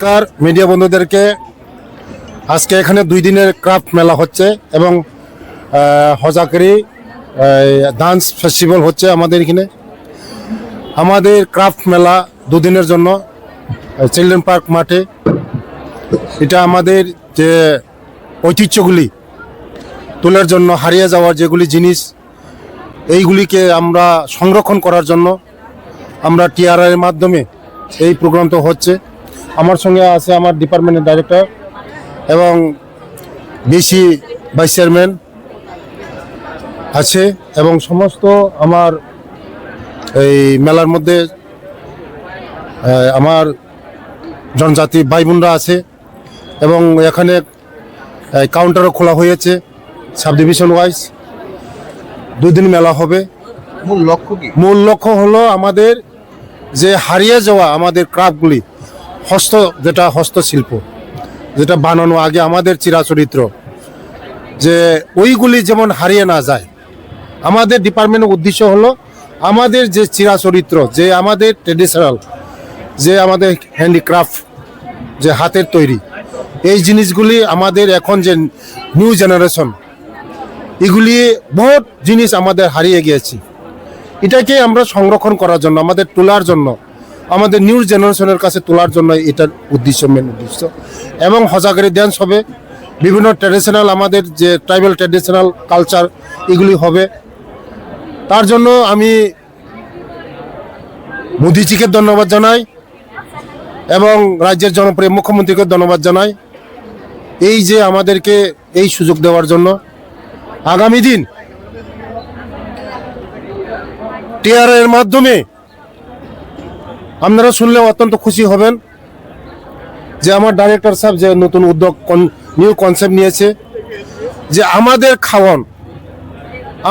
নমস্কার মিডিয়া বন্ধুদেরকে। আজকে এখানে 2 দিনের ক্রাফট মেলা হচ্ছে এবং হজাকারি ডান্স ফেস্টিভ্যাল হচ্ছে আমাদের এখানে। আমাদের ক্রাফট মেলা 2 দিনের জন্য চিলড্রেন পার্ক মাঠে। এটা আমাদের যে ঐতিহ্যগুলি তোলার জন্য, হারিয়ে যাওয়ার যেগুলি জিনিস, এইগুলিকে আমরা সংরক্ষণ করার জন্য আমরা টিআরআই এর মাধ্যমে এই প্রোগ্রামটা হচ্ছে। আমার সঙ্গে আছে আমার ডিপার্টমেন্টের ডাইরেক্টর এবং বিসি ভাইস চেয়ারম্যান আছে এবং সমস্ত আমার এই মেলার মধ্যে আমার জনজাতি ভাই বোনরা আছে এবং এখানে কাউন্টারও খোলা হয়েছে সাব ডিভিশন ওয়াইজ। 2 দিন মেলা হবে। মূল লক্ষ্য কি? মূল লক্ষ্য হলো আমাদের যে হারিয়ে যাওয়া আমাদের ক্রাফটগুলি, হস্তশিল্প যেটা বানানো আগে আমাদের চিরাচরিত্র, যে ওইগুলি যেমন হারিয়ে না যায়। আমাদের ডিপার্টমেন্টের উদ্দেশ্য হলো আমাদের যে চিরাচরিত্র, যে আমাদের ট্রেডিশনাল, যে আমাদের হ্যান্ডিক্রাফট, যে হাতের তৈরি, এই জিনিসগুলি আমাদের এখন যে নিউ জেনারেশন, এগুলি বহুত জিনিস আমাদের হারিয়ে গিয়েছে। এটাকে আমরা সংরক্ষণ করার জন্য, আমাদের তোলার জন্য, আমাদের নিউ জেনারেশনের কাছে তোলার জন্য এটার উদ্দেশ্য, মেন উদ্দেশ্য। এবং হজাকারি ডান্স হবে, বিভিন্ন ট্র্যাডিশনাল আমাদের যে ট্রাইবাল ট্র্যাডিশনাল কালচার, এগুলি হবে। তার জন্য আমি মোদিজিকে ধন্যবাদ জানাই এবং রাজ্যের জনপ্রিয় মুখ্যমন্ত্রীকে ধন্যবাদ জানাই এই যে আমাদেরকে এই সুযোগ দেওয়ার জন্য। আগামী দিন টিআরআই এর মাধ্যমে আপনারা শুনলে অত্যন্ত খুশি হবেন যে আমার ডাইরেক্টর সাহেব যে নতুন উদ্যোগ, নিউ কনসেপ্ট নিয়েছে, যে আমাদের খাওয়ান,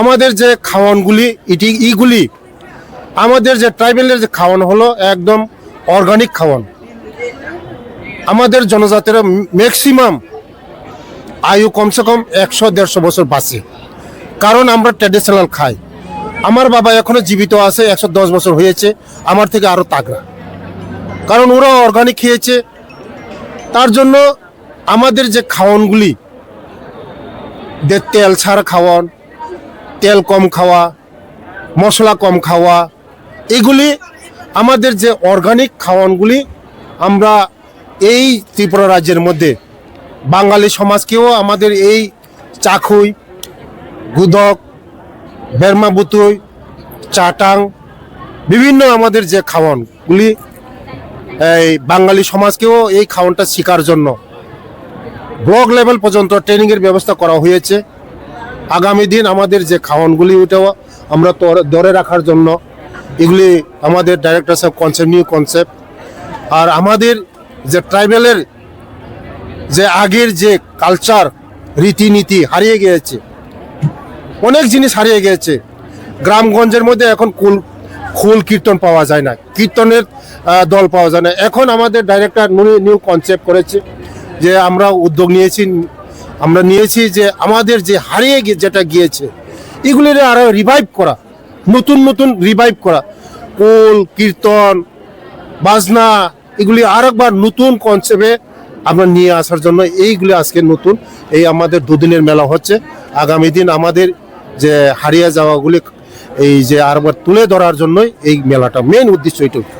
আমাদের যে খাওয়ানগুলি, এইগুলি আমাদের যে ট্রাইবেলের যে খাওয়ান হলো একদম অর্গানিক খাওয়ান। আমাদের জনজাতিরা ম্যাক্সিমাম আয়ু কমসে কম 100-150 বছর বাঁচে, কারণ আমরা ট্র্যাডিশনাল খাই। আমার বাবা এখনো জীবিত আছে, 110 বছর হয়েছে, আমার থেকে আরো তাগড়া, কারণ ওরা অর্গানিক খেয়েছে। তার জন্য আমাদের যে খাওয়ানগুলি, তেল ছাড়া খাওয়ান, তেল কম খাওয়া, মশলা কম খাওয়া, এগুলি আমাদের যে অর্গানিক খাওয়ানগুলি আমরা এই ত্রিপুরা রাজ্যের মধ্যে বাঙালি সমাজকেও আমাদের এই চাখুই, গুদক, বেরমা বুতুই, চাটাং, বিভিন্ন আমাদের যে খাওয়ানগুলি, এই বাঙালি সমাজকেও এই খাওয়ানটা শেখার জন্য ব্লক লেভেল পর্যন্ত ট্রেনিংয়ের ব্যবস্থা করা হয়েছে। আগামী দিন আমাদের যে খাওয়ানগুলি, ওটাও আমরা ধরে রাখার জন্য এগুলি আমাদের ডাইরেক্টর সাহেব কনসেপ্ট, নিউ কনসেপ্ট। আর আমাদের যে ট্রাইবেলের যে আগের যে কালচার, রীতিনীতি হারিয়ে গিয়েছে, অনেক জিনিস হারিয়ে গিয়েছে। গ্রামগঞ্জের মধ্যে এখন খোল কীর্তন পাওয়া যায় না, কীর্তনের দল পাওয়া যায় না। এখন আমাদের ডাইরেক্টর নিউ কনসেপ্ট করেছে, যে আমরা উদ্যোগ নিয়েছি যে আমাদের যে হারিয়ে যেটা গিয়েছে, এগুলির আরো রিভাইভ করা, নতুন রিভাইভ করা, খোল কীর্তন বাজনা, এগুলি আরেকবার নতুন কনসেপ্টে আমরা নিয়ে আসার জন্য এইগুলি আজকে নতুন এই আমাদের 2 দিনের মেলা হচ্ছে। আগামী দিন আমাদের যে হারিয়ে যাওয়াগুলি এই যে আরেকবার তুলে ধরার জন্যই এই মেলাটা, মেন উদ্দেশ্য এইটুকু।